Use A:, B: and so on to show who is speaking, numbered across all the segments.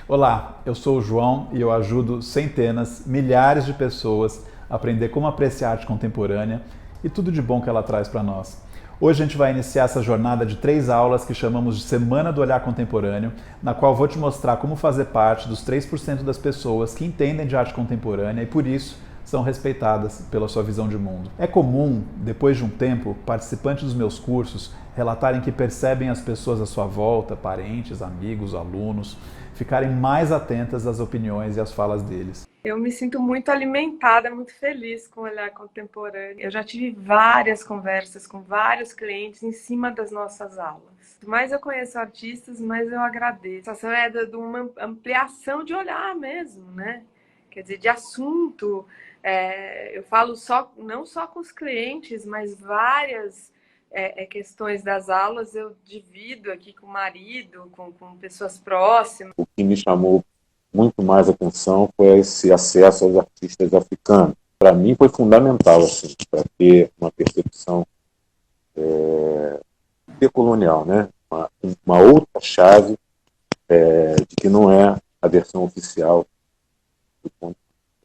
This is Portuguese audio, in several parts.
A: Olá, eu sou o João e eu ajudo centenas, milhares de pessoas a aprender como apreciar a arte contemporânea e tudo de bom que ela traz para nós. Hoje a gente vai iniciar essa jornada de 3 aulas que chamamos de Semana do Olhar Contemporâneo, na qual vou te mostrar como fazer parte dos 3% das pessoas que entendem de arte contemporânea e por isso são respeitadas pela sua visão de mundo. É comum, depois de um tempo, participantes dos meus cursos relatarem que percebem as pessoas à sua volta, parentes, amigos, alunos, ficarem mais atentas às opiniões e às falas deles.
B: Eu me sinto muito alimentada, muito feliz com o olhar contemporâneo. Eu já tive várias conversas com vários clientes em cima das nossas aulas. Mais eu conheço artistas, mais eu agradeço. A sensação é de uma ampliação de olhar mesmo, né? Quer dizer, de assunto. Eu falo não só com os clientes, mas várias questões das aulas eu divido aqui com o marido, com pessoas próximas.
C: O que me chamou muito mais atenção foi esse acesso aos artistas africanos. Para mim foi fundamental assim, para ter uma percepção decolonial, né? Uma outra chave de que não é a versão oficial do ponto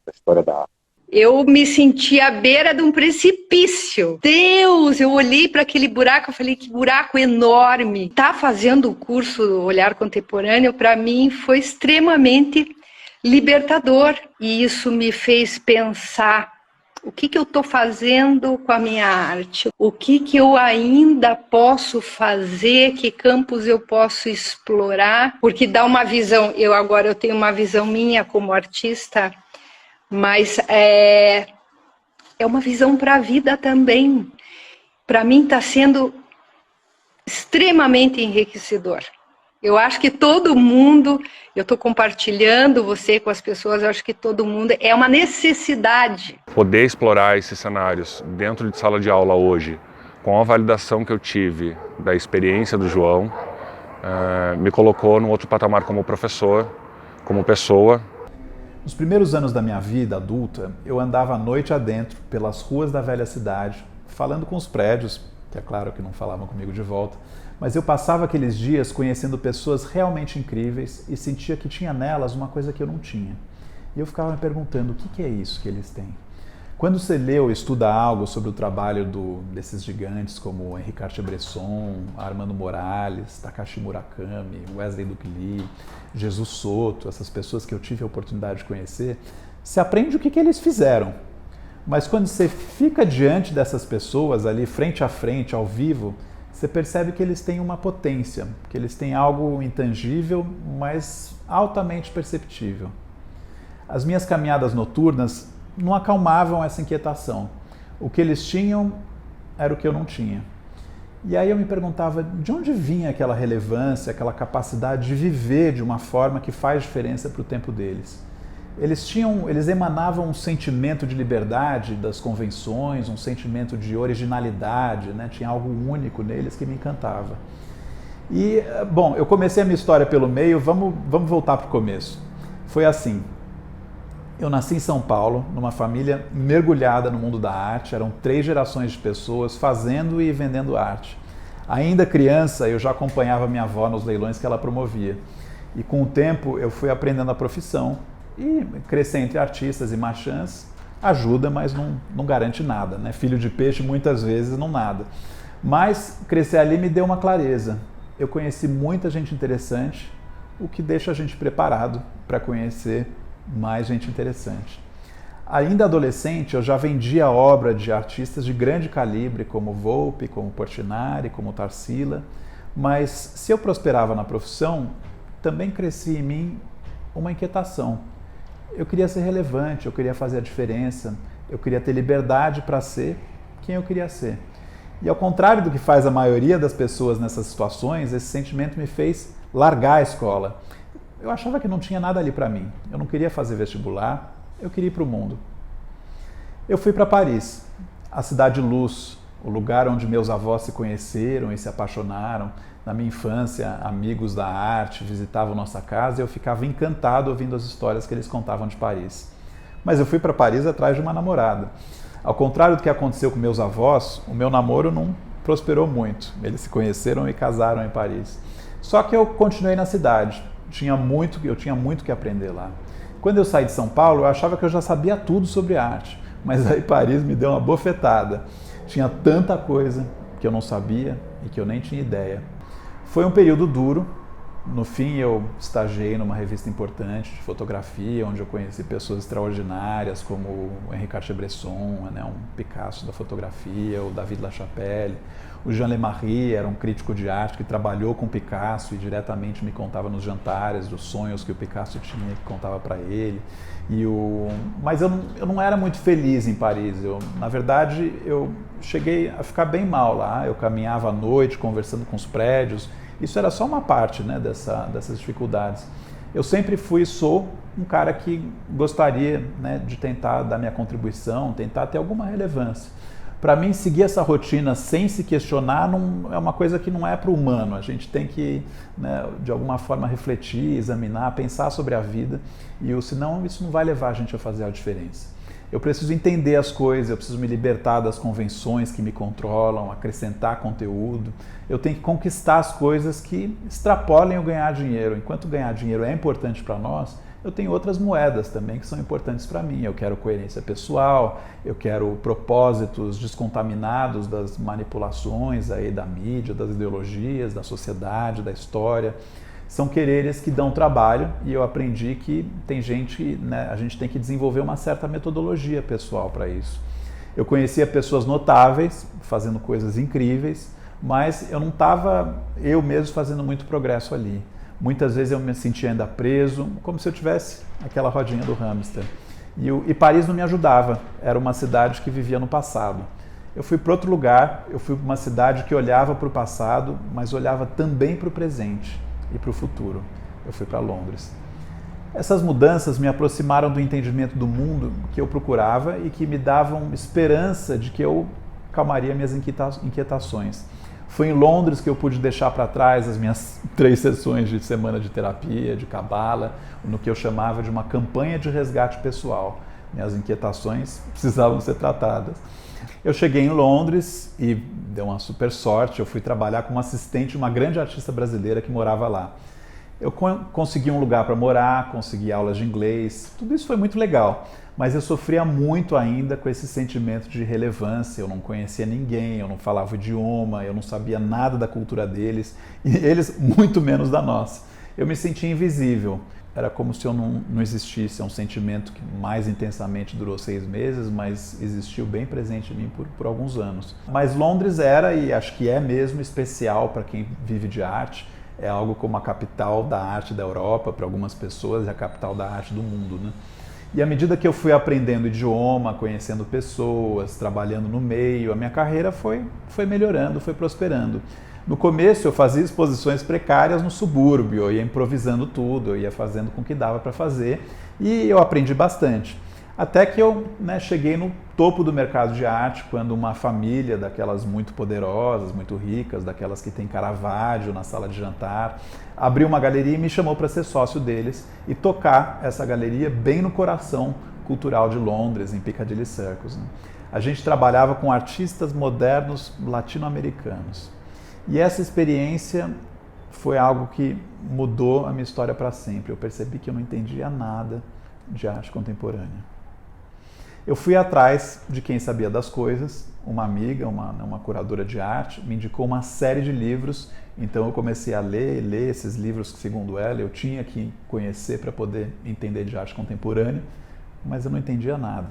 C: da história da arte.
D: Eu me senti à beira de um precipício. Deus, eu olhei para aquele buraco, eu falei, que buraco enorme. Tá fazendo o curso Olhar Contemporâneo, para mim, foi extremamente libertador. E isso me fez pensar, o que eu estou fazendo com a minha arte? O que eu ainda posso fazer? Que campos eu posso explorar? Porque dá uma visão, eu tenho uma visão minha como artista, mas é uma visão para a vida também. Para mim está sendo extremamente enriquecedor. Eu acho que todo mundo, eu estou compartilhando você com as pessoas, eu acho que todo mundo, é uma necessidade.
E: Poder explorar esses cenários dentro de sala de aula hoje, com a validação que eu tive da experiência do João, me colocou num outro patamar como professor, como pessoa.
A: Nos primeiros anos da minha vida adulta, eu andava à noite adentro pelas ruas da velha cidade, falando com os prédios, que é claro que não falavam comigo de volta, mas eu passava aqueles dias conhecendo pessoas realmente incríveis e sentia que tinha nelas uma coisa que eu não tinha. E eu ficava me perguntando, o que é isso que eles têm? Quando você lê ou estuda algo sobre o trabalho desses gigantes como Henri Cartier-Bresson, Armando Morales, Takashi Murakami, Wesley Duke Lee, Jesus Soto, essas pessoas que eu tive a oportunidade de conhecer, você aprende o que eles fizeram. Mas quando você fica diante dessas pessoas ali, frente a frente, ao vivo, você percebe que eles têm uma potência, que eles têm algo intangível, mas altamente perceptível. As minhas caminhadas noturnas não acalmavam essa inquietação. O que eles tinham era o que eu não tinha. E aí eu me perguntava de onde vinha aquela relevância, aquela capacidade de viver de uma forma que faz diferença para o tempo deles. Eles emanavam um sentimento de liberdade das convenções, um sentimento de originalidade, né? Tinha algo único neles que me encantava. E, bom, eu comecei a minha história pelo meio, vamos voltar para o começo. Foi assim. Eu nasci em São Paulo, numa família mergulhada no mundo da arte, eram 3 gerações de pessoas fazendo e vendendo arte. Ainda criança, eu já acompanhava minha avó nos leilões que ela promovia. E com o tempo eu fui aprendendo a profissão e crescer entre artistas e marchands ajuda, mas não garante nada, né? Filho de peixe muitas vezes não nada. Mas crescer ali me deu uma clareza. Eu conheci muita gente interessante, o que deixa a gente preparado para conhecer mais gente interessante. Ainda adolescente, eu já vendia obra de artistas de grande calibre, como Volpe, como Portinari, como Tarsila, mas se eu prosperava na profissão, também crescia em mim uma inquietação. Eu queria ser relevante, eu queria fazer a diferença, eu queria ter liberdade para ser quem eu queria ser. E ao contrário do que faz a maioria das pessoas nessas situações, esse sentimento me fez largar a escola. Eu achava que não tinha nada ali para mim. Eu não queria fazer vestibular, eu queria ir para o mundo. Eu fui para Paris, a cidade luz, o lugar onde meus avós se conheceram e se apaixonaram. Na minha infância, amigos da arte visitavam nossa casa e eu ficava encantado ouvindo as histórias que eles contavam de Paris. Mas eu fui para Paris atrás de uma namorada. Ao contrário do que aconteceu com meus avós, o meu namoro não prosperou muito. Eles se conheceram e casaram em Paris. Só que eu continuei na cidade. eu tinha muito que aprender lá. Quando eu saí de São Paulo, eu achava que eu já sabia tudo sobre arte, mas aí Paris me deu uma bofetada. Tinha tanta coisa que eu não sabia e que eu nem tinha ideia. Foi um período duro. No fim, eu estagiei numa revista importante de fotografia, onde eu conheci pessoas extraordinárias, como o Henri Cartier-Bresson, né, um Picasso da fotografia, o David Lachapelle. O Jean Lemarie era um crítico de arte que trabalhou com Picasso e diretamente me contava nos jantares dos sonhos que o Picasso tinha, que contava para ele. Mas eu não era muito feliz em Paris. Na verdade, eu cheguei a ficar bem mal lá. Eu caminhava à noite, conversando com os prédios. Isso era só uma parte, né, dessas dificuldades. Eu sempre sou um cara que gostaria, né, de tentar dar minha contribuição, tentar ter alguma relevância. Para mim, seguir essa rotina sem se questionar é uma coisa que não é para o humano. A gente tem que, né, de alguma forma, refletir, examinar, pensar sobre a vida, senão isso não vai levar a gente a fazer a diferença. Eu preciso entender as coisas, eu preciso me libertar das convenções que me controlam, acrescentar conteúdo. Eu tenho que conquistar as coisas que extrapolem o ganhar dinheiro. Enquanto ganhar dinheiro é importante para nós, eu tenho outras moedas também que são importantes para mim. Eu quero coerência pessoal, eu quero propósitos descontaminados das manipulações aí da mídia, das ideologias, da sociedade, da história. São quereres que dão trabalho e eu aprendi que tem gente, né, a gente tem que desenvolver uma certa metodologia pessoal para isso. Eu conhecia pessoas notáveis, fazendo coisas incríveis, mas eu não estava eu mesmo fazendo muito progresso ali. Muitas vezes eu me sentia ainda preso, como se eu tivesse aquela rodinha do hamster. E Paris não me ajudava, era uma cidade que vivia no passado. Eu fui para outro lugar, eu fui para uma cidade que olhava para o passado, mas olhava também para o presente e para o futuro. Eu fui para Londres. Essas mudanças me aproximaram do entendimento do mundo que eu procurava e que me davam esperança de que eu calmaria minhas inquietações. Foi em Londres que eu pude deixar para trás as minhas 3 sessões de semana de terapia, de cabala, no que eu chamava de uma campanha de resgate pessoal. Minhas inquietações precisavam ser tratadas. Eu cheguei em Londres e deu uma super sorte, eu fui trabalhar como assistente de uma grande artista brasileira que morava lá. Eu consegui um lugar para morar, consegui aulas de inglês, tudo isso foi muito legal, mas eu sofria muito ainda com esse sentimento de relevância. Eu não conhecia ninguém, eu não falava o idioma, eu não sabia nada da cultura deles e eles muito menos da nossa. Eu me sentia invisível. Era como se eu não existisse. É um sentimento que mais intensamente durou 6 meses, mas existiu bem presente em mim por alguns anos. Mas Londres era, e acho que é mesmo, especial para quem vive de arte. É algo como a capital da arte da Europa, para algumas pessoas, é a capital da arte do mundo, né? E à medida que eu fui aprendendo idioma, conhecendo pessoas, trabalhando no meio, a minha carreira foi melhorando, foi prosperando. No começo eu fazia exposições precárias no subúrbio, eu ia improvisando tudo, eu ia fazendo com o que dava para fazer e eu aprendi bastante. Até que eu, né, cheguei no topo do mercado de arte, quando uma família daquelas muito poderosas, muito ricas, daquelas que tem Caravaggio na sala de jantar, abriu uma galeria e me chamou para ser sócio deles e tocar essa galeria bem no coração cultural de Londres, em Piccadilly Circus, né? A gente trabalhava com artistas modernos latino-americanos. E essa experiência foi algo que mudou a minha história para sempre. Eu percebi que eu não entendia nada de arte contemporânea. Eu fui atrás de quem sabia das coisas. Uma amiga, uma curadora de arte, me indicou uma série de livros. Então eu comecei a ler esses livros que, segundo ela, eu tinha que conhecer para poder entender de arte contemporânea, mas eu não entendia nada.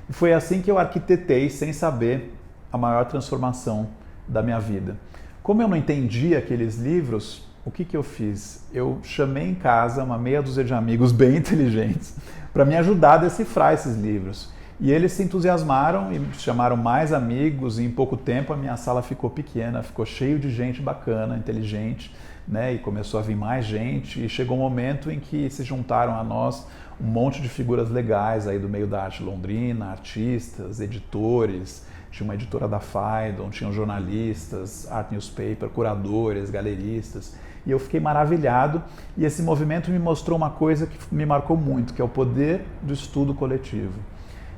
A: E foi assim que eu arquitetei, sem saber, a maior transformação da minha vida. Como eu não entendia aqueles livros, o que eu fiz? Eu chamei em casa uma meia dúzia de amigos bem inteligentes para me ajudar a decifrar esses livros. E eles se entusiasmaram e chamaram mais amigos, e em pouco tempo a minha sala ficou pequena, ficou cheio de gente bacana, inteligente, né? E começou a vir mais gente, e chegou um momento em que se juntaram a nós um monte de figuras legais aí do meio da arte londrina, artistas, editores. Tinha uma editora da Phaidon, tinham jornalistas, art newspaper, curadores, galeristas. E eu fiquei maravilhado, e esse movimento me mostrou uma coisa que me marcou muito, que é o poder do estudo coletivo.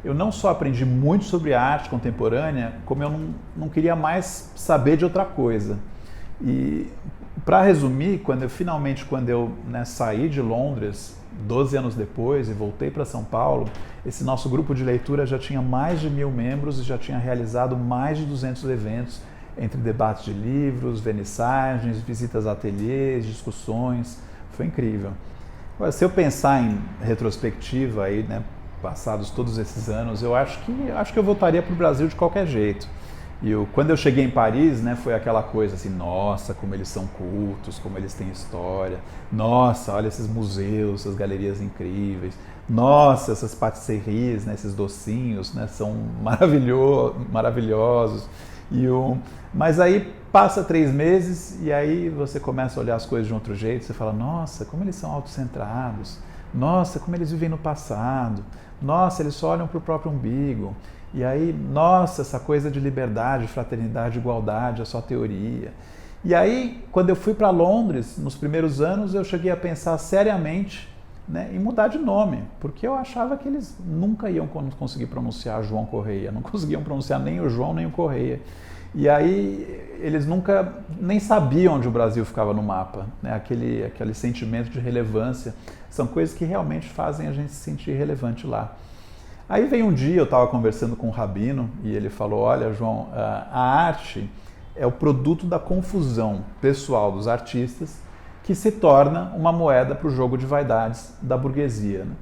A: Eu não só aprendi muito sobre a arte contemporânea, como eu não queria mais saber de outra coisa. E Para resumir, quando eu saí de Londres, 12 anos depois, e voltei para São Paulo, esse nosso grupo de leitura já tinha mais de 1.000 membros e já tinha realizado mais de 200 eventos, entre debates de livros, vernissagens, visitas a ateliês, discussões. Foi incrível. Agora, se eu pensar em retrospectiva, aí, né, passados todos esses anos, eu acho que eu voltaria para o Brasil de qualquer jeito. E quando eu cheguei em Paris, né, foi aquela coisa assim, nossa, como eles são cultos, como eles têm história, nossa, olha esses museus, essas galerias incríveis, nossa, essas pâtisseries, né, esses docinhos, né, são maravilhosos. Mas aí passa 3 meses e aí você começa a olhar as coisas de um outro jeito, você fala, nossa, como eles são autocentrados, nossa, como eles vivem no passado, nossa, eles só olham para o próprio umbigo. E aí, nossa, essa coisa de liberdade, fraternidade, igualdade é só teoria. E aí, quando eu fui para Londres, nos primeiros anos, eu cheguei a pensar seriamente, né, em mudar de nome, porque eu achava que eles nunca iam conseguir pronunciar João Correia, não conseguiam pronunciar nem o João nem o Correia. E aí, eles nunca nem sabiam onde o Brasil ficava no mapa, né, aquele sentimento de relevância. São coisas que realmente fazem a gente se sentir relevante lá. Aí veio um dia, eu estava conversando com um rabino e ele falou, olha, João, a arte é o produto da confusão pessoal dos artistas que se torna uma moeda para o jogo de vaidades da burguesia, né?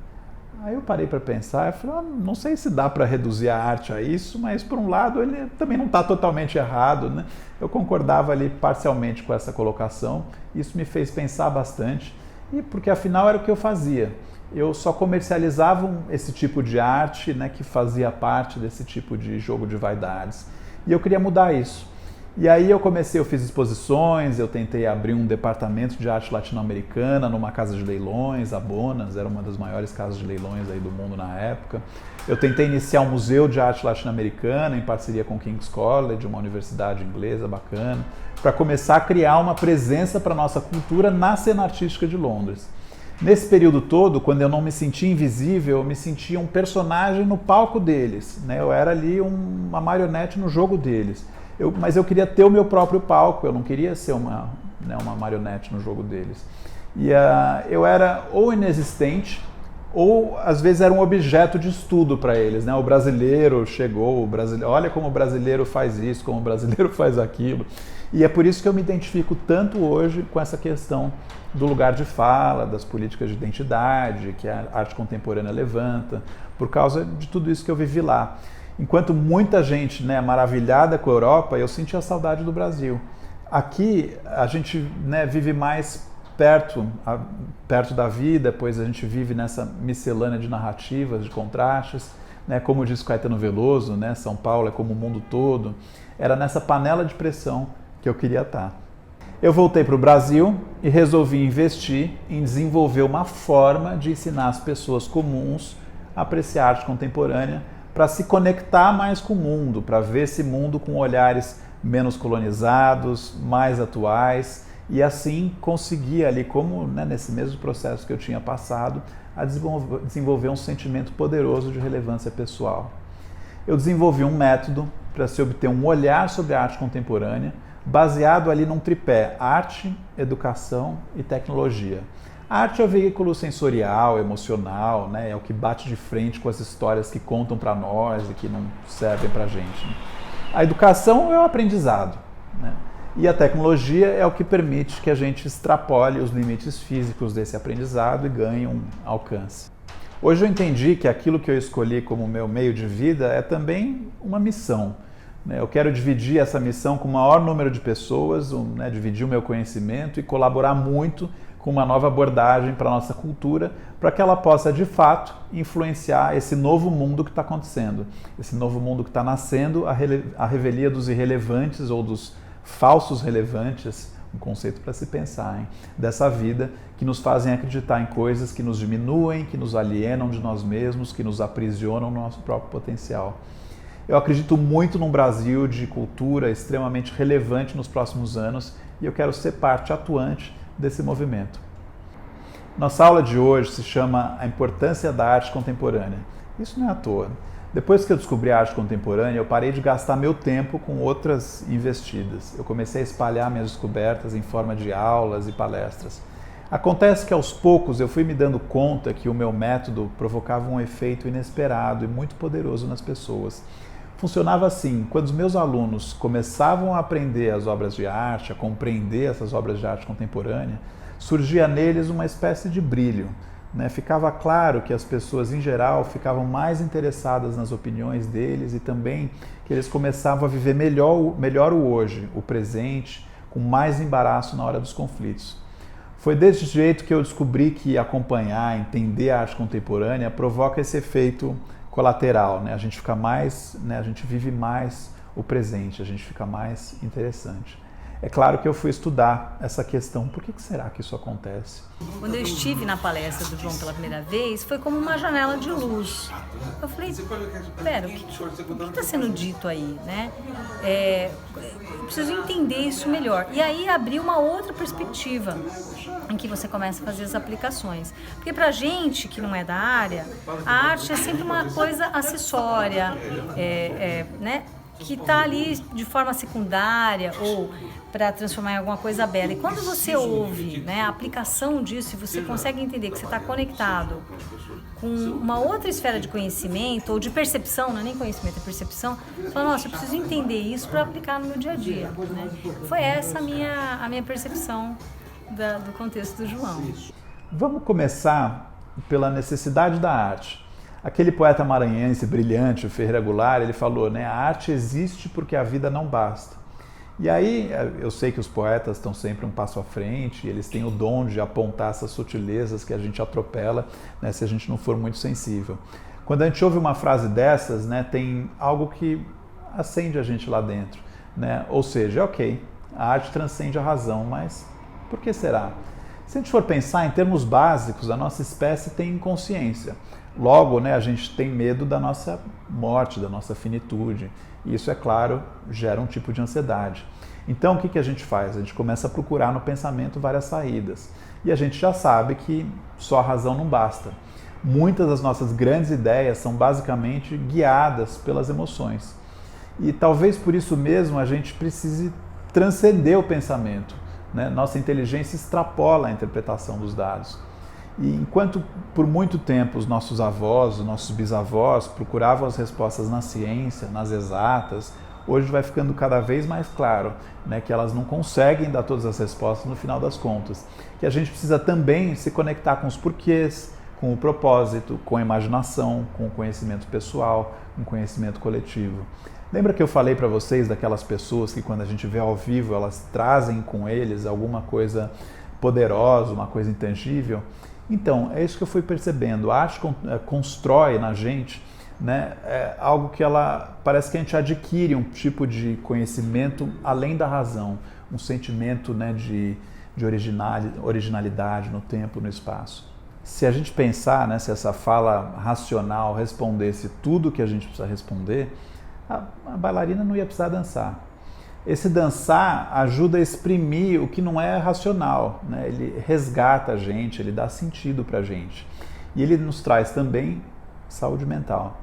A: Aí eu parei para pensar e falei, não sei se dá para reduzir a arte a isso, mas por um lado ele também não está totalmente errado, né? Eu concordava ali parcialmente com essa colocação, isso me fez pensar bastante, e porque afinal era o que eu fazia. Eu só comercializava esse tipo de arte, né, que fazia parte desse tipo de jogo de vaidades. E eu queria mudar isso. E aí eu fiz exposições, eu tentei abrir um departamento de arte latino-americana numa casa de leilões, a Bonas, era uma das maiores casas de leilões aí do mundo na época. Eu tentei iniciar um museu de arte latino-americana em parceria com o King's College, uma universidade inglesa bacana, para começar a criar uma presença para a nossa cultura na cena artística de Londres. Nesse período todo, quando eu não me sentia invisível, eu me sentia um personagem no palco deles, né? Eu era ali uma marionete no jogo deles. Mas eu queria ter o meu próprio palco, eu não queria ser uma marionete no jogo deles. E eu era ou inexistente, ou às vezes era um objeto de estudo para eles, né? O brasileiro chegou, olha como o brasileiro faz isso, como o brasileiro faz aquilo. E é por isso que eu me identifico tanto hoje com essa questão do lugar de fala, das políticas de identidade, que a arte contemporânea levanta, por causa de tudo isso que eu vivi lá. Enquanto muita gente, né, maravilhada com a Europa, eu sentia saudade do Brasil. Aqui a gente, né, vive mais perto da vida, pois a gente vive nessa miscelânea de narrativas, de contrastes, né, como diz Caetano Veloso, né, São Paulo é como o mundo todo. Era nessa panela de pressão que eu queria estar. Eu voltei para o Brasil e resolvi investir em desenvolver uma forma de ensinar as pessoas comuns a apreciar arte contemporânea, para se conectar mais com o mundo, para ver esse mundo com olhares menos colonizados, mais atuais, e assim conseguir ali, como, né, nesse mesmo processo que eu tinha passado, a desenvolver um sentimento poderoso de relevância pessoal. Eu desenvolvi um método para se obter um olhar sobre a arte contemporânea, baseado ali num tripé: arte, educação e tecnologia. A arte é o veículo sensorial, emocional, né? É o que bate de frente com as histórias que contam para nós e que não servem para a gente, né? A educação é o aprendizado, né? E a tecnologia é o que permite que a gente extrapole os limites físicos desse aprendizado e ganhe um alcance. Hoje eu entendi que aquilo que eu escolhi como meu meio de vida é também uma missão. Eu quero dividir essa missão com o maior número de pessoas, né, dividir o meu conhecimento e colaborar muito com uma nova abordagem para a nossa cultura, para que ela possa, de fato, influenciar esse novo mundo que está acontecendo, esse novo mundo que está nascendo, a revelia dos irrelevantes ou dos falsos relevantes, um conceito para se pensar, hein? Dessa vida, que nos fazem acreditar em coisas que nos diminuem, que nos alienam de nós mesmos, que nos aprisionam no nosso próprio potencial. Eu acredito muito num Brasil de cultura extremamente relevante nos próximos anos e eu quero ser parte atuante desse movimento. Nossa aula de hoje se chama A Importância da Arte Contemporânea. Isso não é à toa. Depois que eu descobri a arte contemporânea, eu parei de gastar meu tempo com outras investidas. Eu comecei a espalhar minhas descobertas em forma de aulas e palestras. Acontece que aos poucos eu fui me dando conta que o meu método provocava um efeito inesperado e muito poderoso nas pessoas. Funcionava assim: quando os meus alunos começavam a aprender as obras de arte, a compreender essas obras de arte contemporânea, surgia neles uma espécie de brilho. Ficava claro que as pessoas, em geral, ficavam mais interessadas nas opiniões deles e também que eles começavam a viver melhor o hoje, o presente, com mais embaraço na hora dos conflitos. Foi desse jeito que eu descobri que acompanhar, entender a arte contemporânea provoca esse efeito colateral. A gente fica mais, a gente vive mais o presente, a gente fica mais interessante. É claro que eu fui estudar essa questão. Por que será que isso acontece?
F: Quando eu estive na palestra do João pela primeira vez, foi como uma janela de luz. Eu falei, pera, o que está sendo dito aí, né? Eu preciso entender isso melhor. E aí abriu uma outra perspectiva em que você começa a fazer as aplicações. Porque pra gente que não é da área, a arte é sempre uma coisa acessória, né? Que está ali de forma secundária ou para transformar em alguma coisa bela. E quando você ouve, a aplicação disso e você consegue entender que você está conectado com uma outra esfera de conhecimento ou de percepção, não é nem conhecimento, é percepção, você fala, nossa, eu preciso entender isso para aplicar no meu dia a dia. Foi essa a minha percepção do contexto do João.
A: Vamos começar pela necessidade da arte. Aquele poeta maranhense brilhante, o Ferreira Goulart, ele falou, a arte existe porque a vida não basta. E aí, eu sei que os poetas estão sempre um passo à frente, eles têm o dom de apontar essas sutilezas que a gente atropela, se a gente não for muito sensível. Quando a gente ouve uma frase dessas, tem algo que acende a gente lá dentro. Ou seja, ok, a arte transcende a razão, mas por que será? Se a gente for pensar em termos básicos, a nossa espécie tem consciência. Logo, a gente tem medo da nossa morte, da nossa finitude. E isso, é claro, gera um tipo de ansiedade. Então, o que a gente faz? A gente começa a procurar no pensamento várias saídas. E a gente já sabe que só a razão não basta. Muitas das nossas grandes ideias são basicamente guiadas pelas emoções. E talvez por isso mesmo a gente precise transcender o pensamento. Nossa inteligência extrapola a interpretação dos dados. E enquanto por muito tempo os nossos avós, os nossos bisavós procuravam as respostas na ciência, nas exatas, hoje vai ficando cada vez mais claro que elas não conseguem dar todas as respostas no final das contas. Que a gente precisa também se conectar com os porquês, com o propósito, com a imaginação, com o conhecimento pessoal, com o conhecimento coletivo. Lembra que eu falei para vocês daquelas pessoas que quando a gente vê ao vivo, elas trazem com eles alguma coisa poderosa, uma coisa intangível? Então, é isso que eu fui percebendo. A arte constrói na gente algo que parece que a gente adquire um tipo de conhecimento além da razão, um sentimento de originalidade no tempo, no espaço. Se a gente pensar, se essa fala racional respondesse tudo o que a gente precisa responder, a bailarina não ia precisar dançar. Esse dançar ajuda a exprimir o que não é racional, Ele resgata a gente, ele dá sentido para a gente. E ele nos traz também saúde mental.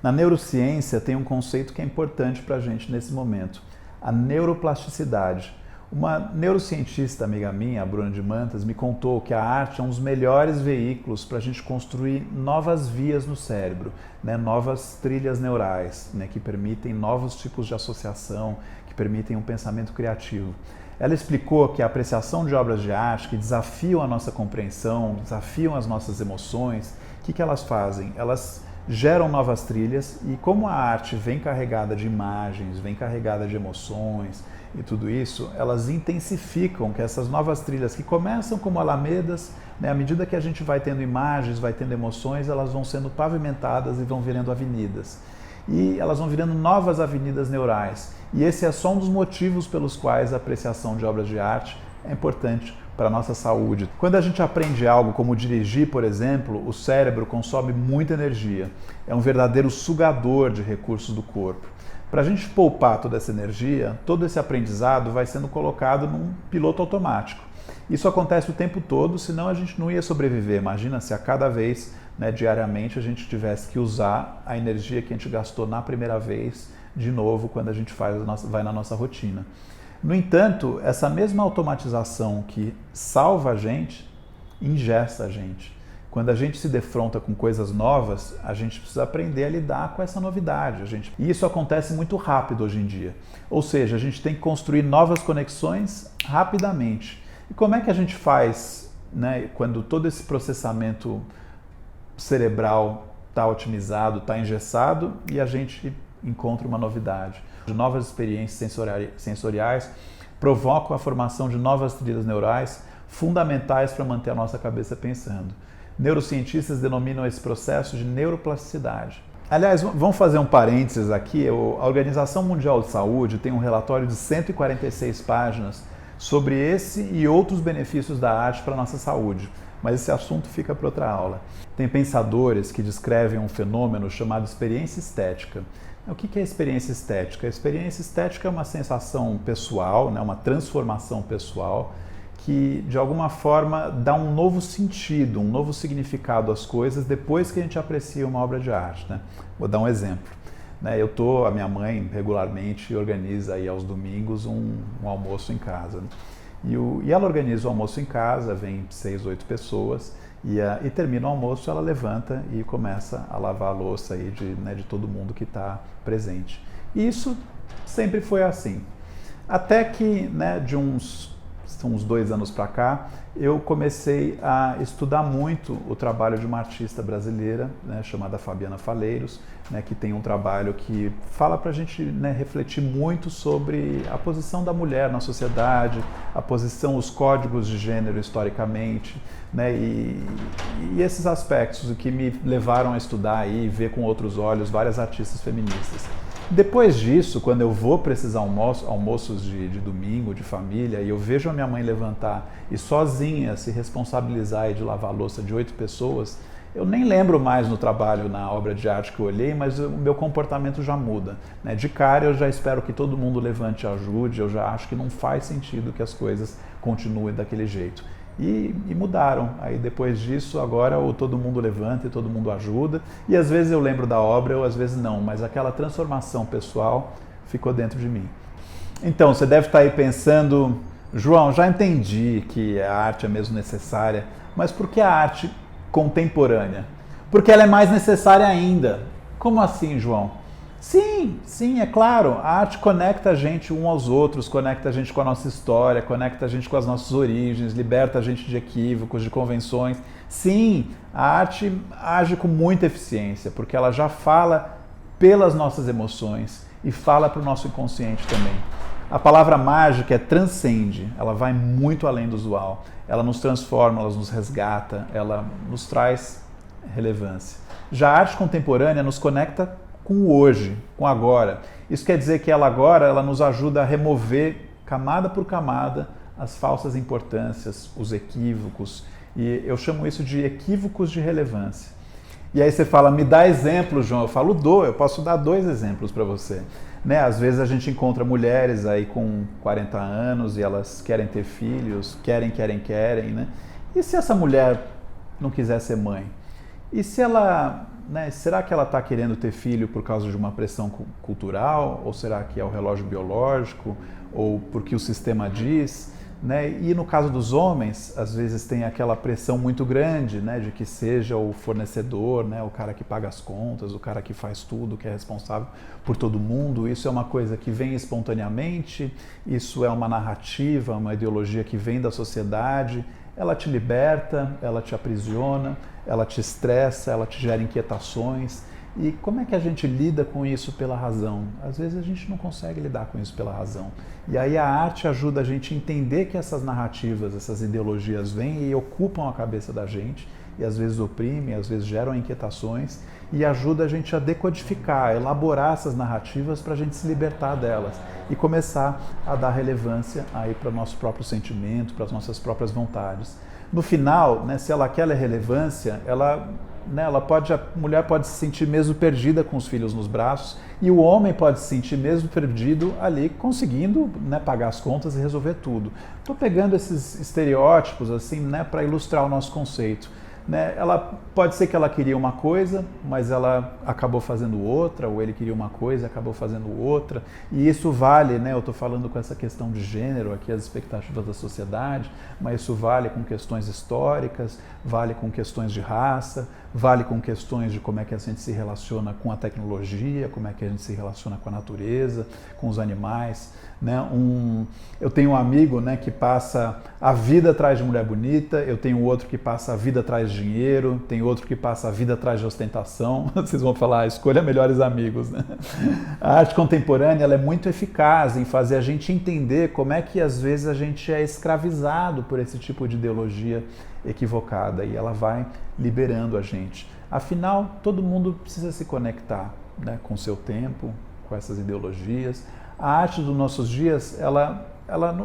A: Na neurociência tem um conceito que é importante para a gente nesse momento, a neuroplasticidade. Uma neurocientista amiga minha, a Bruna de Mantas, me contou que a arte é um dos melhores veículos para a gente construir novas vias no cérebro, novas trilhas neurais, que permitem novos tipos de associação, que permitem um pensamento criativo. Ela explicou que a apreciação de obras de arte que desafiam a nossa compreensão, desafiam as nossas emoções, o que elas fazem? Elas geram novas trilhas e como a arte vem carregada de imagens, vem carregada de emoções e tudo isso, elas intensificam que essas novas trilhas que começam como alamedas, à medida que a gente vai tendo imagens, vai tendo emoções, elas vão sendo pavimentadas e vão virando avenidas. E elas vão virando novas avenidas neurais. E esse é só um dos motivos pelos quais a apreciação de obras de arte é importante para a nossa saúde. Quando a gente aprende algo como dirigir, por exemplo, o cérebro consome muita energia. É um verdadeiro sugador de recursos do corpo. Para a gente poupar toda essa energia, todo esse aprendizado vai sendo colocado num piloto automático. Isso acontece o tempo todo, senão a gente não ia sobreviver. Imagina se a cada vez, né, diariamente, a gente tivesse que usar a energia que a gente gastou na primeira vez de novo quando a gente vai na nossa rotina. No entanto, essa mesma automatização que salva a gente, ingessa a gente. Quando a gente se defronta com coisas novas, a gente precisa aprender a lidar com essa novidade. E isso acontece muito rápido hoje em dia. Ou seja, a gente tem que construir novas conexões rapidamente. E como é que a gente faz, né, quando todo esse processamento cerebral está otimizado, está engessado e a gente encontra uma novidade? Novas experiências sensoriais provocam a formação de novas trilhas neurais fundamentais para manter a nossa cabeça pensando. Neurocientistas denominam esse processo de neuroplasticidade. Aliás, vamos fazer um parênteses aqui. A Organização Mundial de Saúde tem um relatório de 146 páginas sobre esse e outros benefícios da arte para a nossa saúde. Mas esse assunto fica para outra aula. Tem pensadores que descrevem um fenômeno chamado experiência estética. O que é experiência estética? A experiência estética é uma sensação pessoal, né, uma transformação pessoal, que de alguma forma dá um novo sentido, um novo significado às coisas depois que a gente aprecia uma obra de arte, né? Vou dar um exemplo. A minha mãe regularmente organiza aí aos domingos um almoço em casa. Né? E ela organiza o almoço em casa, vem 6, 8 pessoas, e termina o almoço, ela levanta e começa a lavar a louça aí de todo mundo que está presente. E isso sempre foi assim. Até que, né, de uns 2 anos para cá, eu comecei a estudar muito o trabalho de uma artista brasileira, né, chamada Fabiana Faleiros, né, que tem um trabalho que fala para a gente, né, refletir muito sobre a posição da mulher na sociedade, a posição, os códigos de gênero historicamente, né, e esses aspectos que me levaram a estudar e ver com outros olhos várias artistas feministas. Depois disso, quando eu vou para esses almoços de domingo, de família, e eu vejo a minha mãe levantar e sozinha se responsabilizar de lavar a louça de 8 pessoas, eu nem lembro mais no trabalho, na obra de arte que eu olhei, mas o meu comportamento já muda. Né? De cara eu já espero que todo mundo levante e ajude, eu já acho que não faz sentido que as coisas continuem daquele jeito. E mudaram. Aí depois disso, agora todo mundo levanta e todo mundo ajuda. E às vezes eu lembro da obra, ou às vezes não, mas aquela transformação pessoal ficou dentro de mim. Então, você deve estar aí pensando, João, já entendi que a arte é mesmo necessária, mas por que a arte contemporânea? Porque ela é mais necessária ainda. Como assim, João? Sim, é claro. A arte conecta a gente um aos outros, conecta a gente com a nossa história, conecta a gente com as nossas origens, liberta a gente de equívocos, de convenções. Sim, a arte age com muita eficiência, porque ela já fala pelas nossas emoções e fala para o nosso inconsciente também. A palavra mágica é transcende, ela vai muito além do usual. Ela nos transforma, ela nos resgata, ela nos traz relevância. Já a arte contemporânea nos conecta com o hoje, com o agora. Isso quer dizer que ela nos ajuda a remover, camada por camada, as falsas importâncias, os equívocos. E eu chamo isso de equívocos de relevância. E aí você fala, me dá exemplos, João. Eu posso dar 2 exemplos para você. Né? Às vezes a gente encontra mulheres aí com 40 anos e elas querem ter filhos, querem, né? E se essa mulher não quiser ser mãe? E se ela... Né, será que ela está querendo ter filho por causa de uma pressão cultural? Ou será que é o relógio biológico? Ou porque o sistema diz? Né? E no caso dos homens, às vezes tem aquela pressão muito grande, né, de que seja o fornecedor, né, o cara que paga as contas, o cara que faz tudo, que é responsável por todo mundo. Isso é uma coisa que vem espontaneamente, isso é uma narrativa, uma ideologia que vem da sociedade. Ela te liberta, ela te aprisiona, ela te estressa, ela te gera inquietações. E como é que a gente lida com isso pela razão? Às vezes a gente não consegue lidar com isso pela razão. E aí a arte ajuda a gente a entender que essas narrativas, essas ideologias vêm e ocupam a cabeça da gente, e às vezes oprimem, às vezes geram inquietações, e ajuda a gente a decodificar, a elaborar essas narrativas para a gente se libertar delas e começar a dar relevância aí para o nosso próprio sentimento, para as nossas próprias vontades. No final, né, se ela quer relevância, ela né, a mulher pode se sentir mesmo perdida com os filhos nos braços e o homem pode se sentir mesmo perdido ali, conseguindo, né, pagar as contas e resolver tudo. Estou pegando esses estereótipos assim, né, para ilustrar o nosso conceito. Né? Ela pode ser que ela queria uma coisa, mas ela acabou fazendo outra, ou ele queria uma coisa e acabou fazendo outra. E isso vale, né? Eu estou falando com essa questão de gênero aqui, as expectativas da sociedade, mas isso vale com questões históricas, vale com questões de raça, vale com questões de como é que a gente se relaciona com a tecnologia, como é que a gente se relaciona com a natureza, com os animais. Né? Eu tenho um amigo, né, que passa a vida atrás de mulher bonita, eu tenho outro que passa a vida atrás de dinheiro, tem outro que passa a vida atrás de ostentação. Vocês vão falar, escolha melhores amigos. Né? A arte contemporânea ela é muito eficaz em fazer a gente entender como é que às vezes a gente é escravizado por esse tipo de ideologia equivocada e ela vai liberando a gente. Afinal, todo mundo precisa se conectar, né, com o seu tempo, com essas ideologias. A arte dos nossos dias, ela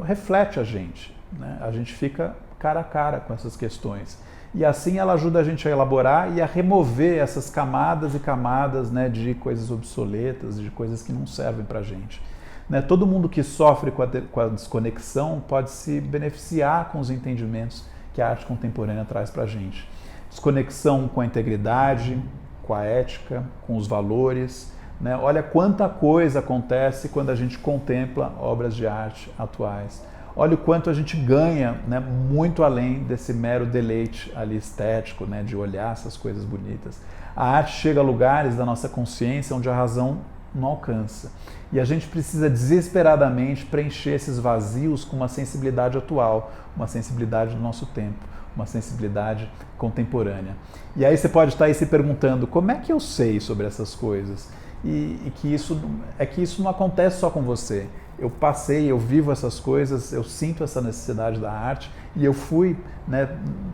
A: reflete a gente, né? A gente fica cara a cara com essas questões. E assim ela ajuda a gente a elaborar e a remover essas camadas e camadas, né, de coisas obsoletas, de coisas que não servem para a gente. Né? Todo mundo que sofre com a desconexão pode se beneficiar com os entendimentos que a arte contemporânea traz para a gente. Desconexão com a integridade, com a ética, com os valores. Né? Olha quanta coisa acontece quando a gente contempla obras de arte atuais. Olha o quanto a gente ganha, né, muito além desse mero deleite ali estético, né, de olhar essas coisas bonitas. A arte chega a lugares da nossa consciência onde a razão não alcança. E a gente precisa desesperadamente preencher esses vazios com uma sensibilidade atual, uma sensibilidade do nosso tempo, uma sensibilidade contemporânea. E aí você pode estar aí se perguntando, como é que eu sei sobre essas coisas? E que isso não acontece só com você. Eu passei, eu vivo essas coisas, eu sinto essa necessidade da arte e eu fui, né,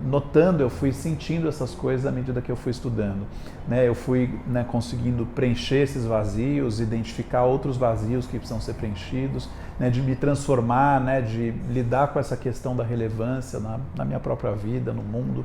A: notando, eu fui sentindo essas coisas à medida que eu fui estudando. Né, eu fui, né, conseguindo preencher esses vazios, identificar outros vazios que precisam ser preenchidos, né, de me transformar, né, de lidar com essa questão da relevância na minha própria vida, no mundo.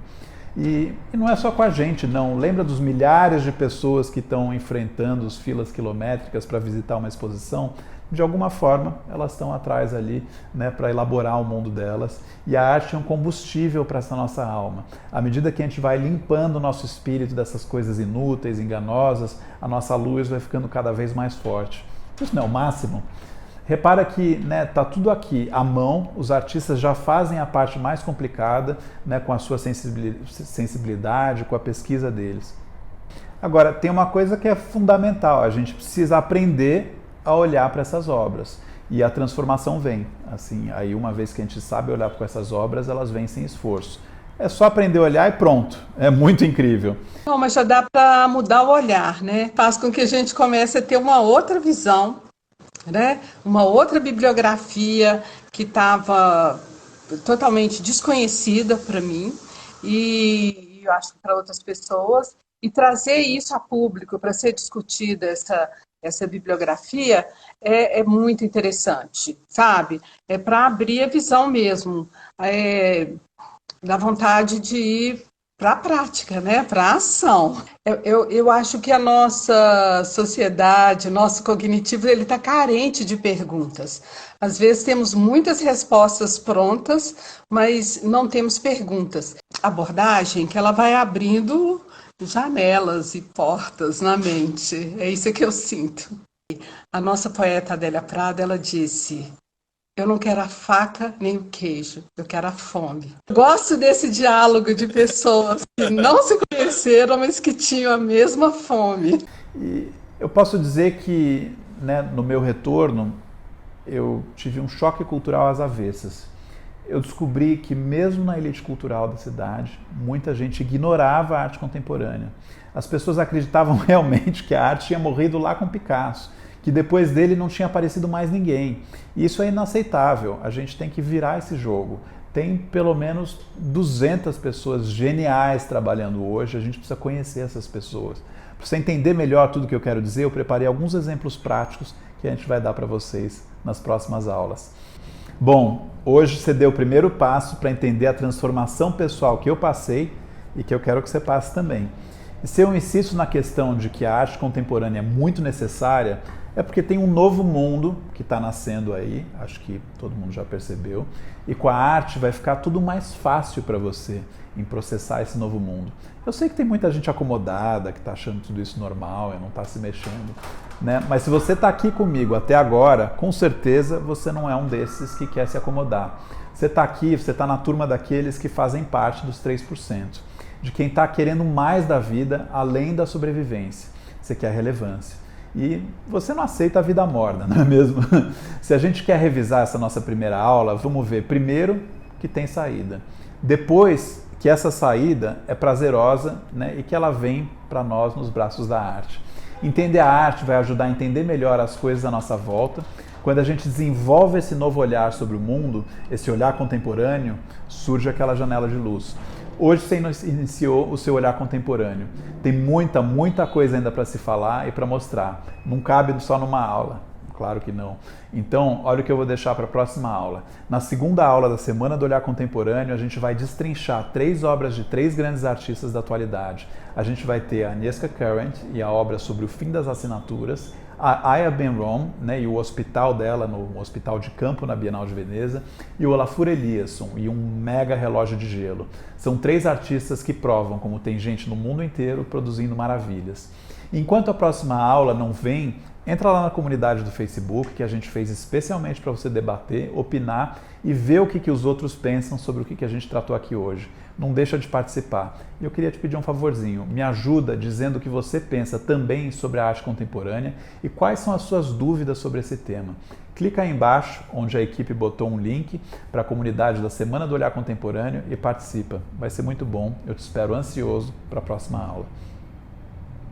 A: E não é só com a gente, não. Lembra dos milhares de pessoas que estão enfrentando as filas quilométricas para visitar uma exposição? De alguma forma, elas estão atrás ali, né, para elaborar o mundo delas. E a arte é um combustível para essa nossa alma. À medida que a gente vai limpando o nosso espírito dessas coisas inúteis, enganosas, a nossa luz vai ficando cada vez mais forte. Isso não é o máximo? Repara que, né, tá tudo aqui à mão, os artistas já fazem a parte mais complicada, né, com a sua sensibilidade, com a pesquisa deles. Agora, tem uma coisa que é fundamental, a gente precisa aprender a olhar para essas obras. E a transformação vem. Assim, aí uma vez que a gente sabe olhar para essas obras, elas vêm sem esforço. É só aprender a olhar e pronto. É muito incrível.
G: Não, mas já dá para mudar o olhar, né? Faz com que a gente comece a ter uma outra visão, né? Uma outra bibliografia que estava totalmente desconhecida para mim e eu acho que para outras pessoas, e trazer isso a público para ser discutida essa bibliografia é muito interessante, sabe? É para abrir a visão mesmo, dá vontade de ir para a prática, né? Para a ação. Eu acho que a nossa sociedade, nosso cognitivo, ele está carente de perguntas. Às vezes temos muitas respostas prontas, mas não temos perguntas. A abordagem que ela vai abrindo janelas e portas na mente. É isso que eu sinto. A nossa poeta Adélia Prado, ela disse: eu não quero a faca nem o queijo, eu quero a fome. Gosto desse diálogo de pessoas que não se conheceram, mas que tinham a mesma fome.
A: E eu posso dizer que, né, no meu retorno, eu tive um choque cultural às avessas. Eu descobri que mesmo na elite cultural da cidade, muita gente ignorava a arte contemporânea. As pessoas acreditavam realmente que a arte tinha morrido lá com Picasso, que depois dele não tinha aparecido mais ninguém. E isso é inaceitável, a gente tem que virar esse jogo. Tem pelo menos 200 pessoas geniais trabalhando hoje, a gente precisa conhecer essas pessoas. Para você entender melhor tudo o que eu quero dizer, eu preparei alguns exemplos práticos que a gente vai dar para vocês nas próximas aulas. Bom, hoje você deu o primeiro passo para entender a transformação pessoal que eu passei e que eu quero que você passe também. E se eu insisto na questão de que a arte contemporânea é muito necessária, é porque tem um novo mundo que está nascendo aí, acho que todo mundo já percebeu, e com a arte vai ficar tudo mais fácil para você em processar esse novo mundo. Eu sei que tem muita gente acomodada, que está achando tudo isso normal e não está se mexendo, né? Mas se você está aqui comigo até agora, com certeza você não é um desses que quer se acomodar. Você está aqui, você está na turma daqueles que fazem parte dos 3%, de quem está querendo mais da vida além da sobrevivência. Você quer relevância. E você não aceita a vida morna, não é mesmo? Se a gente quer revisar essa nossa primeira aula, vamos ver primeiro que tem saída. Depois que essa saída é prazerosa, né, e que ela vem para nós nos braços da arte. Entender a arte vai ajudar a entender melhor as coisas à nossa volta. Quando a gente desenvolve esse novo olhar sobre o mundo, esse olhar contemporâneo, surge aquela janela de luz. Hoje você iniciou o seu olhar contemporâneo. Tem muita coisa ainda para se falar e para mostrar. Não cabe só numa aula. Claro que não. Então, olha o que eu vou deixar para a próxima aula. Na segunda aula da Semana do Olhar Contemporâneo, a gente vai destrinchar 3 obras de 3 grandes artistas da atualidade. A gente vai ter a Agnieszka Current e a obra sobre o fim das assinaturas, a Aya Ben-Rom, né, e o hospital dela no Hospital de Campo na Bienal de Veneza, e o Olafur Eliasson e um mega relógio de gelo. São 3 artistas que provam como tem gente no mundo inteiro produzindo maravilhas. Enquanto a próxima aula não vem, entra lá na comunidade do Facebook, que a gente fez especialmente para você debater, opinar e ver o que os outros pensam sobre o que a gente tratou aqui hoje. Não deixa de participar. E eu queria te pedir um favorzinho. Me ajuda dizendo o que você pensa também sobre a arte contemporânea e quais são as suas dúvidas sobre esse tema. Clica aí embaixo, onde a equipe botou um link para a comunidade da Semana do Olhar Contemporâneo e participa. Vai ser muito bom. Eu te espero ansioso para a próxima aula.